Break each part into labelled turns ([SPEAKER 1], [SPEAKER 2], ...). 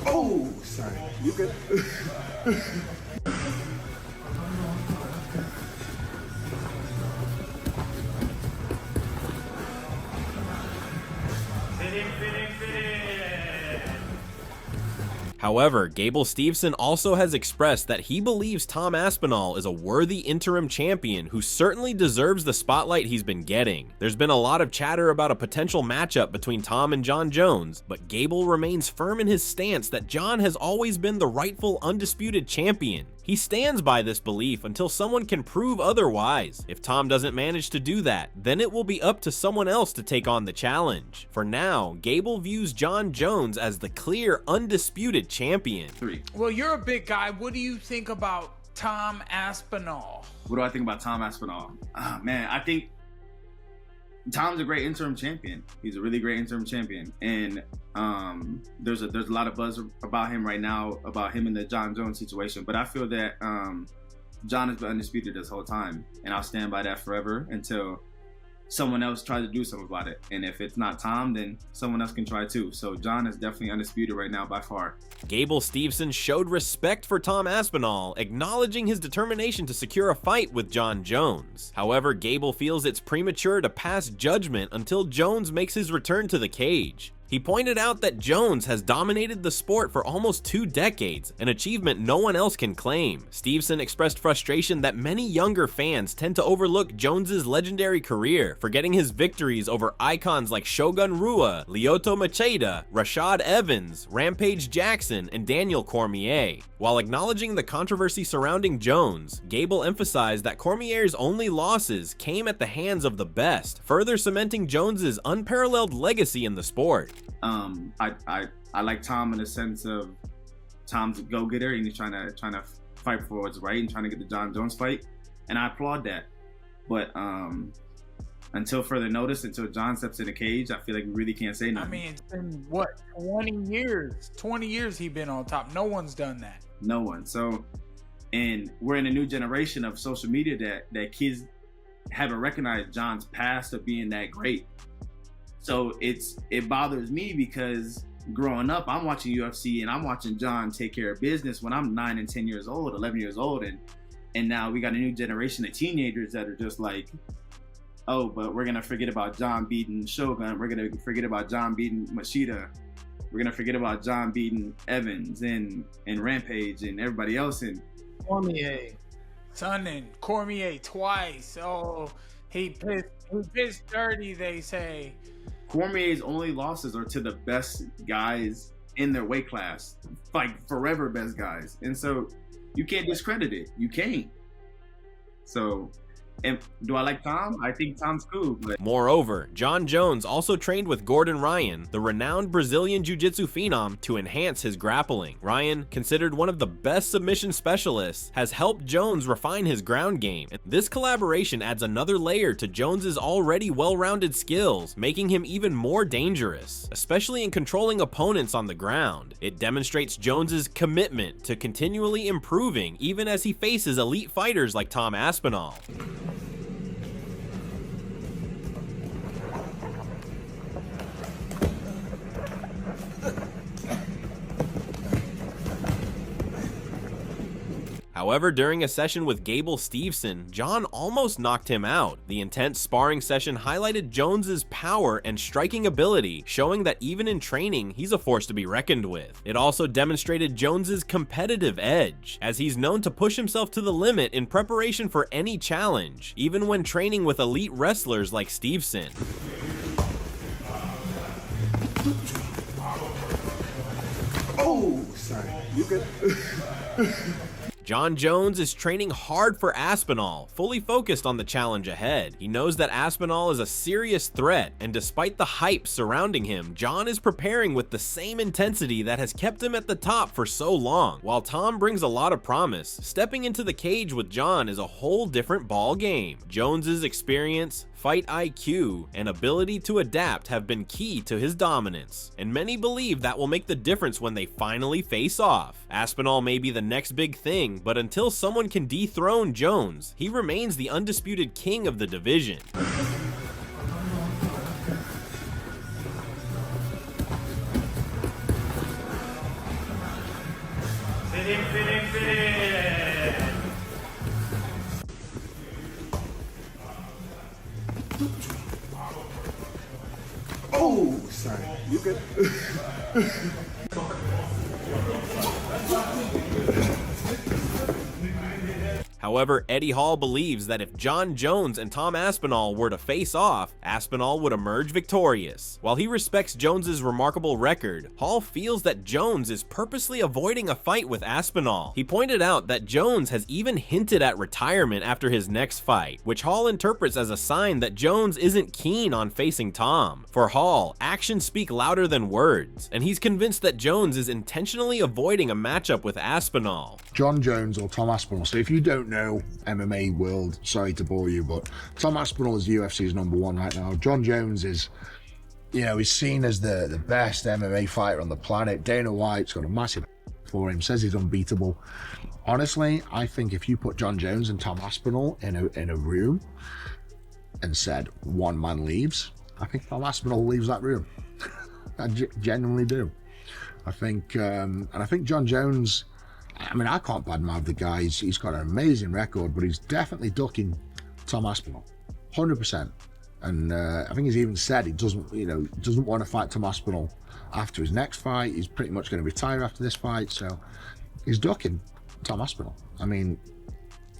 [SPEAKER 1] Oh, sorry. You good?
[SPEAKER 2] However, Gable Steveson also has expressed that he believes Tom Aspinall is a worthy interim champion who certainly deserves the spotlight he's been getting. There's been a lot of chatter about a potential matchup between Tom and Jon Jones, but Gable remains firm in his stance that Jon has always been the rightful undisputed champion. He stands by this belief until someone can prove otherwise. If Tom doesn't manage to do that, then it will be up to someone else to take on the challenge. For now, Gable views Jon Jones as the clear, undisputed champion.
[SPEAKER 3] Well, you're a big guy. What do you think about Tom Aspinall?
[SPEAKER 4] What do I think about Tom Aspinall? Man, I think Tom's a great interim champion. He's a really great interim champion, and there's a lot of buzz about him right now, about him in the Jon Jones situation. But I feel that Jon has been undisputed this whole time, and I'll stand by that forever until someone else tries to do something about it. And if it's not Tom, then someone else can try too. So Jon is definitely undisputed right now by far.
[SPEAKER 2] Gable Steveson showed respect for Tom Aspinall, acknowledging his determination to secure a fight with Jon Jones. However, Gable feels it's premature to pass judgment until Jones makes his return to the cage. He pointed out that Jones has dominated the sport for almost 2 decades, an achievement no one else can claim. Steveson expressed frustration that many younger fans tend to overlook Jones's legendary career, forgetting his victories over icons like Shogun Rua, Lyoto Machida, Rashad Evans, Rampage Jackson, and Daniel Cormier. While acknowledging the controversy surrounding Jones, Gable emphasized that Cormier's only losses came at the hands of the best, further cementing Jones's unparalleled legacy in the sport.
[SPEAKER 4] I like Tom in the sense of Tom's a go-getter and he's trying to fight for what's right and trying to get the Jon Jones fight, and I applaud that. But until further notice, until Jon steps in the cage, I feel like we really can't say nothing.
[SPEAKER 3] I mean, it's been what, 20 years? 20 years he's been on top. No one's done that.
[SPEAKER 4] No one. So, and we're in a new generation of social media that kids haven't recognized Jon's past of being that great. So it bothers me because growing up, I'm watching UFC and I'm watching Jon take care of business when I'm 9 and 10 years old, 11 years old, and now we got a new generation of teenagers that are just like, oh, but we're gonna forget about Jon beating Shogun, we're gonna forget about Jon beating Machida, we're gonna forget about Jon beating Evans and Rampage and everybody else, and
[SPEAKER 3] Cormier, son, and Cormier twice. Oh, he pissed dirty, they say.
[SPEAKER 4] Cormier's only losses are to the best guys in their weight class, like forever best guys. And so you can't discredit it. You can't. So, and do I like Tom? I think Tom's cool. But
[SPEAKER 2] moreover, Jon Jones also trained with Gordon Ryan, the renowned Brazilian jiu-jitsu phenom, to enhance his grappling. Ryan, considered one of the best submission specialists, has helped Jones refine his ground game. This collaboration adds another layer to Jones's already well-rounded skills, making him even more dangerous, especially in controlling opponents on the ground. It demonstrates Jones's commitment to continually improving even as he faces elite fighters like Tom Aspinall. However, during a session with Gable Steveson, Jon almost knocked him out. The intense sparring session highlighted Jones's power and striking ability, showing that even in training, he's a force to be reckoned with. It also demonstrated Jones's competitive edge, as he's known to push himself to the limit in preparation for any challenge, even when training with elite wrestlers like Steveson.
[SPEAKER 1] Oh, sorry. You good?
[SPEAKER 2] Jon Jones is training hard for Aspinall, fully focused on the challenge ahead. He knows that Aspinall is a serious threat, and despite the hype surrounding him, Jon is preparing with the same intensity that has kept him at the top for so long. While Tom brings a lot of promise, stepping into the cage with Jon is a whole different ball game. Jones's experience, fight IQ, and ability to adapt have been key to his dominance, and many believe that will make the difference when they finally face off. Aspinall may be the next big thing, but until someone can dethrone Jones, he remains the undisputed king of the division.
[SPEAKER 1] Oh, sorry. You good?
[SPEAKER 2] However, Eddie Hall believes that if Jon Jones and Tom Aspinall were to face off, Aspinall would emerge victorious. While he respects Jones's remarkable record, Hall feels that Jones is purposely avoiding a fight with Aspinall. He pointed out that Jones has even hinted at retirement after his next fight, which Hall interprets as a sign that Jones isn't keen on facing Tom. For Hall, actions speak louder than words, and he's convinced that Jones is intentionally avoiding a matchup with Aspinall.
[SPEAKER 5] Jon Jones or Tom Aspinall. So if you don't know MMA world, sorry to bore you, but Tom Aspinall is UFC's #1 right now. Jon Jones is, he's seen as the best MMA fighter on the planet. Dana White's got a massive for him, says he's unbeatable. Honestly, I think if you put Jon Jones and Tom Aspinall in a room and said one man leaves, I think Tom Aspinall leaves that room. I genuinely do. I think Jon Jones, I mean, I can't badmouth the guy. He's got an amazing record, but he's definitely ducking Tom Aspinall, 100%. And I think he's even said he doesn't want to fight Tom Aspinall after his next fight. He's pretty much going to retire after this fight, so he's ducking Tom Aspinall. I mean,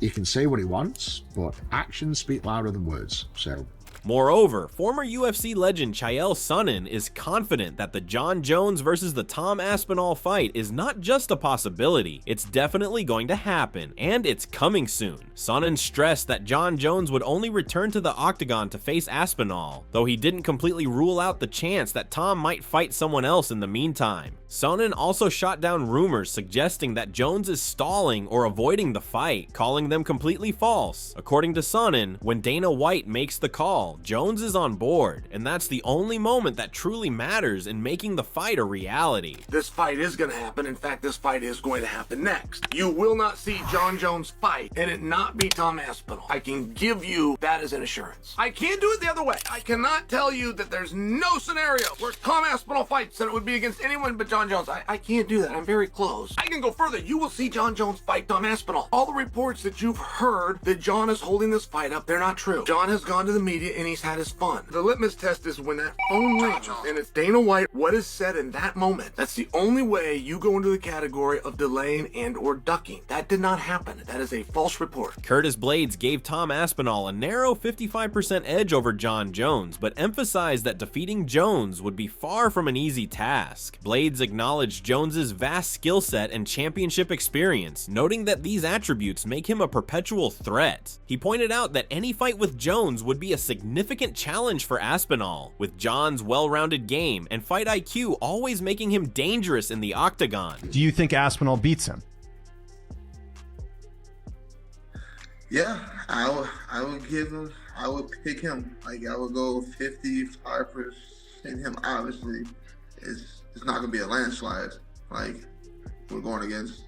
[SPEAKER 5] he can say what he wants, but actions speak louder than words. So.
[SPEAKER 2] Moreover, former UFC legend Chael Sonnen is confident that the Jon Jones versus the Tom Aspinall fight is not just a possibility, it's definitely going to happen, and it's coming soon. Sonnen stressed that Jon Jones would only return to the octagon to face Aspinall, though he didn't completely rule out the chance that Tom might fight someone else in the meantime. Sonnen also shot down rumors suggesting that Jones is stalling or avoiding the fight, calling them completely false. According to Sonnen, when Dana White makes the call, Jones is on board, and that's the only moment that truly matters in making the fight a reality.
[SPEAKER 6] This fight is going to happen. In fact, this fight is going to happen next. You will not see Jon Jones fight and it not be Tom Aspinall. I can give you that as an assurance. I can't do it the other way. I cannot tell you that there's no scenario where Tom Aspinall fights and it would be against anyone but Jon Jones. I can't do that. I'm very close. I can go further. You will see Jon Jones fight Tom Aspinall. All the reports that you've heard that Jon is holding this fight up, they're not true. Jon has gone to the media and he's had his fun. The litmus test is when that phone rings and it's Dana White, what is said in that moment. That's the only way you go into the category of delaying and or ducking. That did not happen. That is a false report.
[SPEAKER 2] Curtis Blaydes gave Tom Aspinall a narrow 55% edge over Jon Jones, but emphasized that defeating Jones would be far from an easy task. Blaydes acknowledged Jones's vast skill set and championship experience, noting that these attributes make him a perpetual threat. He pointed out that any fight with Jones would be a significant challenge for Aspinall, with Jon's well-rounded game and fight IQ always making him dangerous in the octagon.
[SPEAKER 7] Do you think Aspinall beats him?
[SPEAKER 8] Yeah, I would pick him. Like, I would go 55% him. Obviously, it's not gonna be a landslide. Like, we're going against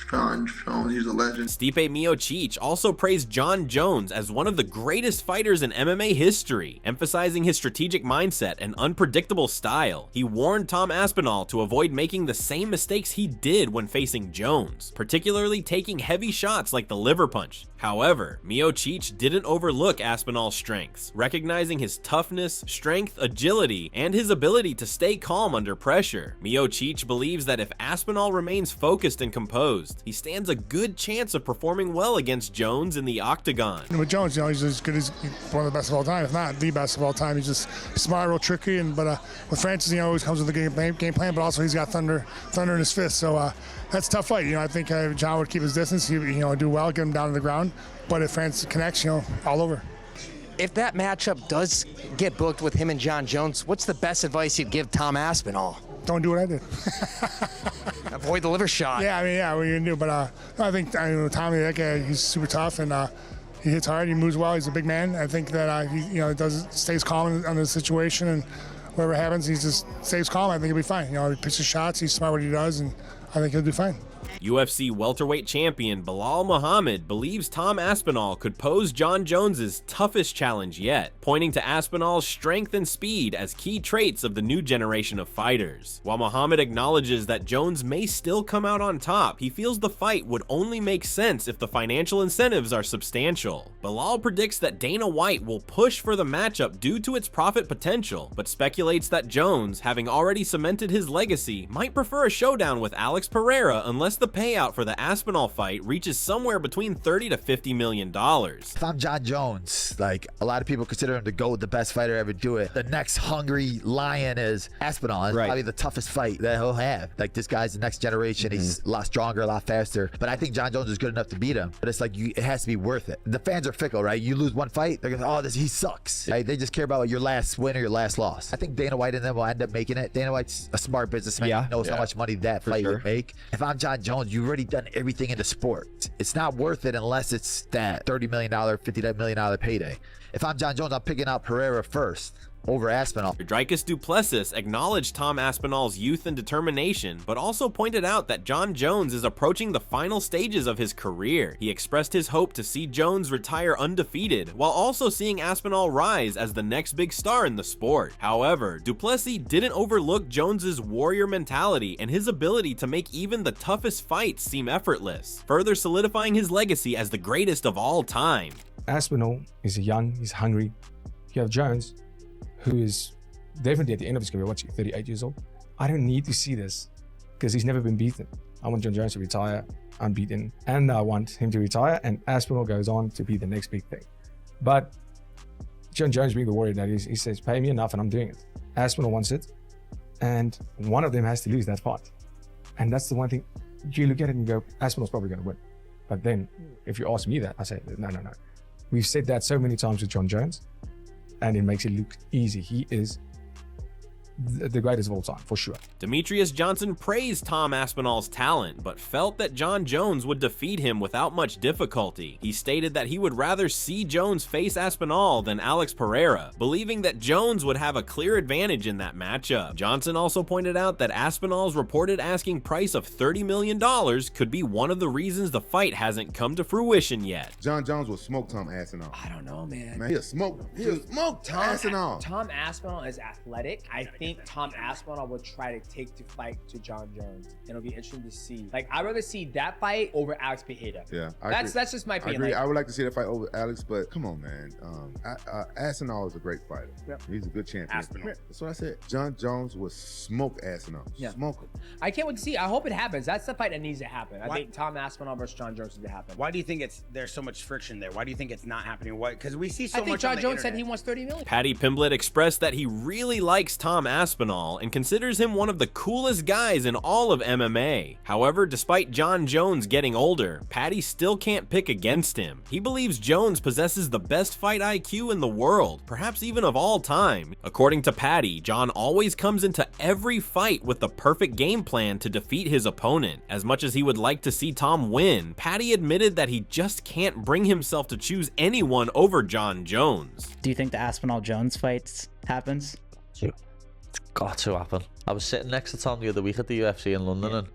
[SPEAKER 8] Jon Jones, he's a legend.
[SPEAKER 2] Stipe Miocic also praised Jon Jones as one of the greatest fighters in MMA history, emphasizing his strategic mindset and unpredictable style. He warned Tom Aspinall to avoid making the same mistakes he did when facing Jones, particularly taking heavy shots like the liver punch. However, Miocic didn't overlook Aspinall's strengths, recognizing his toughness, strength, agility, and his ability to stay calm under pressure. Miocic believes that if Aspinall remains focused and composed, he stands a good chance of performing well against Jones in the octagon.
[SPEAKER 9] With Jones, he's as good as one of the best of all time, if not the best of all time. He's just smart, real tricky, but with Francis, always comes with a game plan, but also he's got thunder in his fist. So that's a tough fight. I think Jon would keep his distance. He do well, get him down to the ground. But if Francis connects, all over.
[SPEAKER 10] If that matchup does get booked with him and Jon Jones, what's the best advice you'd give Tom Aspinall?
[SPEAKER 9] Don't do what I did.
[SPEAKER 10] Avoid the liver shot.
[SPEAKER 9] Yeah, what are you gonna do? But I think Tommy, that guy, he's super tough and he hits hard. He moves well. He's a big man. I think that he stays calm on the situation, and whatever happens, he just stays calm. I think he'll be fine. He pitches shots. He's smart what he does, and I think he'll do fine.
[SPEAKER 2] UFC welterweight champion Belal Muhammad believes Tom Aspinall could pose Jon Jones's toughest challenge yet, pointing to Aspinall's strength and speed as key traits of the new generation of fighters. While Muhammad acknowledges that Jones may still come out on top, he feels the fight would only make sense if the financial incentives are substantial. Belal predicts that Dana White will push for the matchup due to its profit potential, but speculates that Jones, having already cemented his legacy, might prefer a showdown with Alex Pereira unless the payout for the Aspinall fight reaches somewhere between $30 to $50 million.
[SPEAKER 11] If I'm Jon Jones, like a lot of people consider him the GOAT, the best fighter ever do it. The next hungry lion is Aspinall. It's probably the toughest fight that he'll have. Like this guy's the next generation. He's a lot stronger, a lot faster. But I think Jon Jones is good enough to beat him. But it's like it has to be worth it. The fans are fickle, right? You lose one fight, they're gonna he sucks. Right? They just care about your last win or your last loss. I think Dana White and them will end up making it. Dana White's a smart businessman. He knows how much money that fight would make. If I'm Jon Jones, you've already done everything in the sport. It's not worth it unless it's that $30 million, $50 million payday. If I'm Jon Jones, I'm picking out Pereira first over Aspinall.
[SPEAKER 2] Dricus du Plessis acknowledged Tom Aspinall's youth and determination, but also pointed out that Jon Jones is approaching the final stages of his career. He expressed his hope to see Jones retire undefeated, while also seeing Aspinall rise as the next big star in the sport. However, du Plessis didn't overlook Jones's warrior mentality and his ability to make even the toughest fights seem effortless, further solidifying his legacy as the greatest of all time.
[SPEAKER 12] Aspinall is young, he's hungry. You have Jones, who is definitely at the end of his career, 38 years old. I don't need to see this because he's never been beaten. I want Jon Jones to retire unbeaten, and I want him to retire, and Aspinall goes on to be the next big thing. But Jon Jones, being the warrior that he says, pay me enough and I'm doing it. Aspinall wants it, and one of them has to lose that fight. And that's the one thing, you look at it and you go, Aspinall's probably going to win. But then, if you ask me that, I say, no. We've said that so many times with Jon Jones, and it makes it look easy. He is the greatest of all time, for sure.
[SPEAKER 2] Demetrius Johnson praised Tom Aspinall's talent, but felt that Jon Jones would defeat him without much difficulty. He stated that he would rather see Jones face Aspinall than Alex Pereira, believing that Jones would have a clear advantage in that matchup. Johnson also pointed out that Aspinall's reported asking price of $30 million could be one of the reasons the fight hasn't come to fruition yet.
[SPEAKER 1] Jon Jones will smoke Tom Aspinall.
[SPEAKER 13] I don't know, man.
[SPEAKER 1] He'll smoke Tom Aspinall.
[SPEAKER 13] Tom Aspinall is athletic. I think Tom Aspinall would try to take the fight to Jon Jones. It'll be interesting to see. Like, I'd rather see that fight over Alex Pereira.
[SPEAKER 1] Yeah,
[SPEAKER 13] that's just my opinion.
[SPEAKER 1] I agree.
[SPEAKER 13] Like,
[SPEAKER 1] I would like to see that fight over Alex, but come on, man. Aspinall is a great fighter.
[SPEAKER 13] Yep.
[SPEAKER 1] He's a good champion.
[SPEAKER 13] Aspinall.
[SPEAKER 1] That's what I said. Jon Jones will smoke Aspinall.
[SPEAKER 13] Yeah.
[SPEAKER 1] Smoke him.
[SPEAKER 13] I can't wait to see. I hope it happens. That's the fight that needs to happen. I think Tom Aspinall versus Jon Jones needs to happen.
[SPEAKER 14] Why do you think there's so much friction there? Why do you think it's not happening? What? Because we see so much.
[SPEAKER 13] I think Jon Jones
[SPEAKER 14] internet.
[SPEAKER 13] said he wants $30 million.
[SPEAKER 2] Paddy Pimblett expressed that he really likes Tom Aspinall and considers him one of the coolest guys in all of MMA. However, despite Jon Jones getting older, Paddy still can't pick against him. He believes Jones possesses the best fight IQ in the world, perhaps even of all time. According to Paddy, Jon always comes into every fight with the perfect game plan to defeat his opponent. As much as he would like to see Tom win, Paddy admitted that he just can't bring himself to choose anyone over Jon Jones.
[SPEAKER 15] Do you think the Aspinall-Jones fight happens?
[SPEAKER 16] It's got to happen. I was sitting next to Tom the other week at the UFC in London and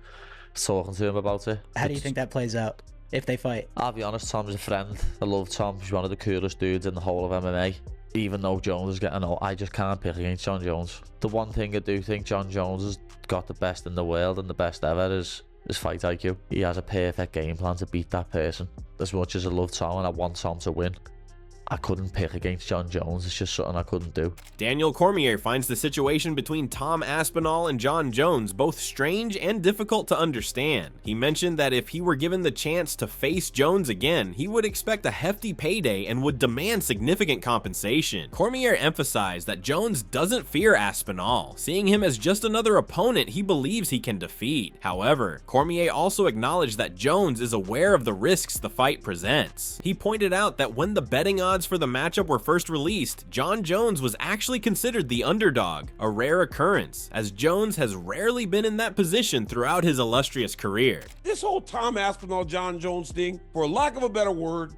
[SPEAKER 16] talking to him about it.
[SPEAKER 15] How do you think that plays out if they fight?
[SPEAKER 16] I'll be honest, Tom's a friend. I love Tom. He's one of the coolest dudes in the whole of MMA. Even though Jones is getting old, I just can't pick against Jon Jones. The one thing I do think Jon Jones has got the best in the world and the best ever is his fight IQ. He has a perfect game plan to beat that person. As much as I love Tom and I want Tom to win, I couldn't pick against Jon Jones. It's just something I couldn't do.
[SPEAKER 2] Daniel Cormier finds the situation between Tom Aspinall and Jon Jones both strange and difficult to understand. He mentioned that if he were given the chance to face Jones again, he would expect a hefty payday and would demand significant compensation. Cormier emphasized that Jones doesn't fear Aspinall, seeing him as just another opponent he believes he can defeat. However, Cormier also acknowledged that Jones is aware of the risks the fight presents. He pointed out that when the betting odds for the matchup were first released, Jon Jones was actually considered the underdog, a rare occurrence, as Jones has rarely been in that position throughout his illustrious career.
[SPEAKER 17] This whole Tom Aspinall, Jon Jones thing, for lack of a better word,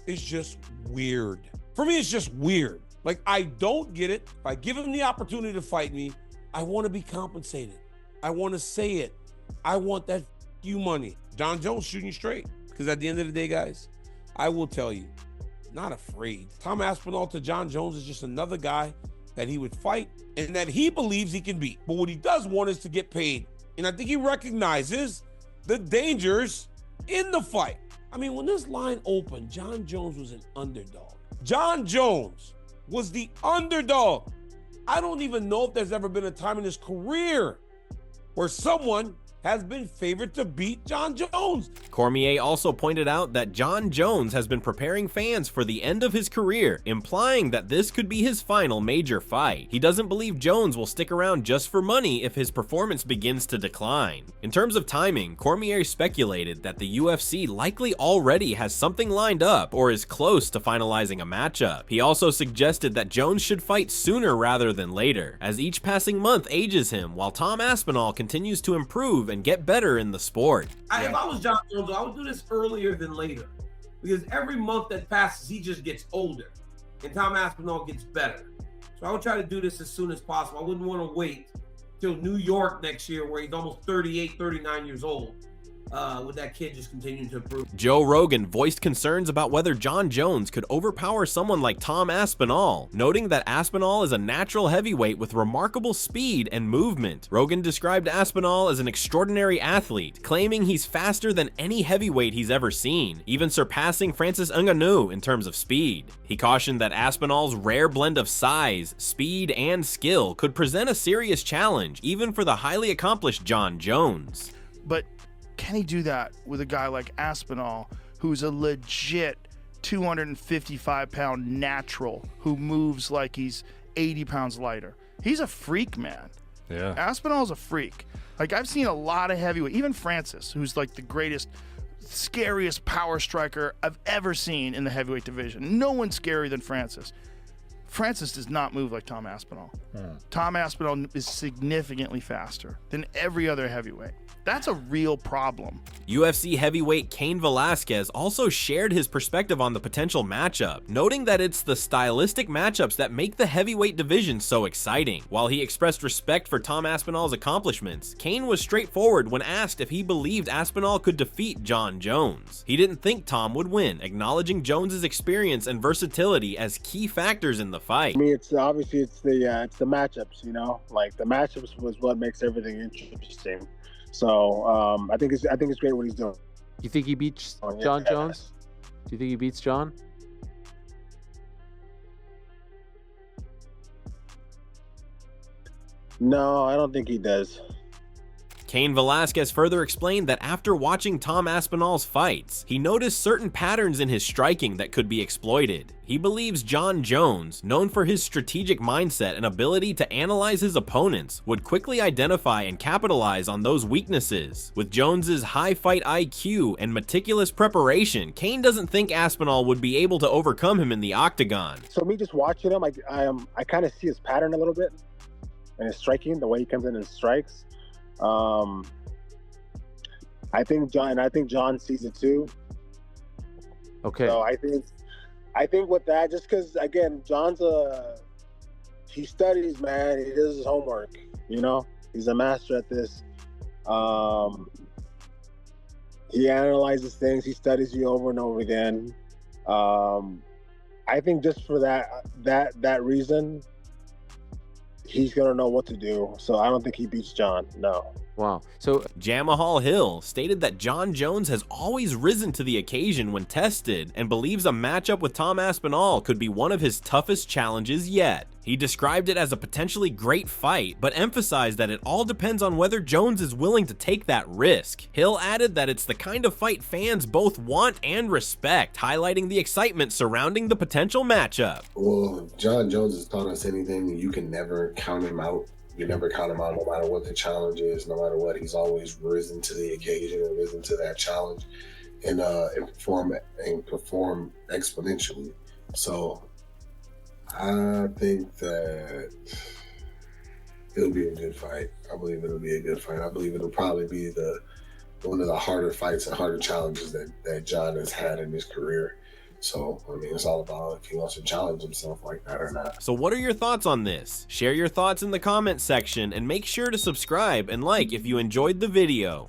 [SPEAKER 17] is just weird. For me, it's just weird. Like, I don't get it. If I give him the opportunity to fight me, I want to be compensated. I want to say it. I want that you money. John Jones shooting straight. Because at the end of the day, guys, I will tell you, not afraid. Tom Aspinall to John Jones is just another guy that he would fight and that he believes he can beat. But what he does want is to get paid. And I think he recognizes the dangers in the fight. I mean, when this line opened, John Jones was an underdog. John Jones was the underdog. I don't even know if there's ever been a time in his career where someone has been favored to beat John Jones.
[SPEAKER 2] Cormier also pointed out that John Jones has been preparing fans for the end of his career, implying that this could be his final major fight. He doesn't believe Jones will stick around just for money if his performance begins to decline. In terms of timing, Cormier speculated that the UFC likely already has something lined up or is close to finalizing a matchup. He also suggested that Jones should fight sooner rather than later, as each passing month ages him while Tom Aspinall continues to improve and get better in the sport.
[SPEAKER 18] If I was John Jones, I would do this earlier than later, because every month that passes, he just gets older, and Tom Aspinall gets better. So I would try to do this as soon as possible. I wouldn't want to wait till New York next year, where he's almost 38, 39 years old. With that kid just continuing to improve.
[SPEAKER 2] Joe Rogan voiced concerns about whether John Jones could overpower someone like Tom Aspinall, noting that Aspinall is a natural heavyweight with remarkable speed and movement. Rogan described Aspinall as an extraordinary athlete, claiming he's faster than any heavyweight he's ever seen, even surpassing Francis Ngannou in terms of speed. He cautioned that Aspinall's rare blend of size, speed, and skill could present a serious challenge, even for the highly accomplished John Jones.
[SPEAKER 19] But can he do that with a guy like Aspinall, who's a legit 255-pound natural who moves like he's 80 pounds lighter? He's a freak, man.
[SPEAKER 12] Yeah.
[SPEAKER 19] Aspinall's a freak. Like, I've seen a lot of heavyweight, even Francis, who's like the greatest, scariest power striker I've ever seen in the heavyweight division. No one's scarier than Francis. Francis does not move like Tom Aspinall. Tom Aspinall is significantly faster than every other heavyweight. That's a real problem.
[SPEAKER 2] UFC heavyweight Cain Velasquez also shared his perspective on the potential matchup, noting that it's the stylistic matchups that make the heavyweight division so exciting. While he expressed respect for Tom Aspinall's accomplishments, Cain was straightforward when asked if he believed Aspinall could defeat John Jones. He didn't think Tom would win, acknowledging Jones's experience and versatility as key factors in the fight.
[SPEAKER 20] I mean, it's obviously it's the matchups, you know, like the matchups was what makes everything interesting. So I think it's great what he's doing.
[SPEAKER 21] You think he beats John Jones? Do you think he beats John?
[SPEAKER 20] No, I don't think he does.
[SPEAKER 2] Cain Velasquez further explained that after watching Tom Aspinall's fights, he noticed certain patterns in his striking that could be exploited. He believes John Jones, known for his strategic mindset and ability to analyze his opponents, would quickly identify and capitalize on those weaknesses. With Jones's high fight IQ and meticulous preparation, Cain doesn't think Aspinall would be able to overcome him in the octagon.
[SPEAKER 20] So me just watching him, I kind of see his pattern a little bit, and his striking, the way he comes in and strikes. I think John sees it too.
[SPEAKER 21] Okay.
[SPEAKER 20] So I think with that, just because again, he studies, man. He does his homework. You know, he's a master at this. He analyzes things. He studies you over and over again. I think just for that reason, he's gonna know what to do. So I don't think he beats John. No.
[SPEAKER 21] Wow. So
[SPEAKER 2] Jamahal Hill stated that John Jones has always risen to the occasion when tested and believes a matchup with Tom Aspinall could be one of his toughest challenges yet. He described it as a potentially great fight, but emphasized that it all depends on whether Jones is willing to take that risk. Hill added that it's the kind of fight fans both want and respect, highlighting the excitement surrounding the potential matchup.
[SPEAKER 22] Well, if John Jones has taught us anything, you can never count him out. You never count him out no matter what the challenge is, no matter what. He's always risen to the occasion and risen to that challenge and perform exponentially. So I think that it'll be a good fight. I believe it'll be a good fight. I believe it'll probably be one of the harder fights and harder challenges that John has had in his career. So, I mean, it's all about if he wants to challenge himself like that or not.
[SPEAKER 2] So what are your thoughts on this? Share your thoughts in the comment section and make sure to subscribe and like if you enjoyed the video.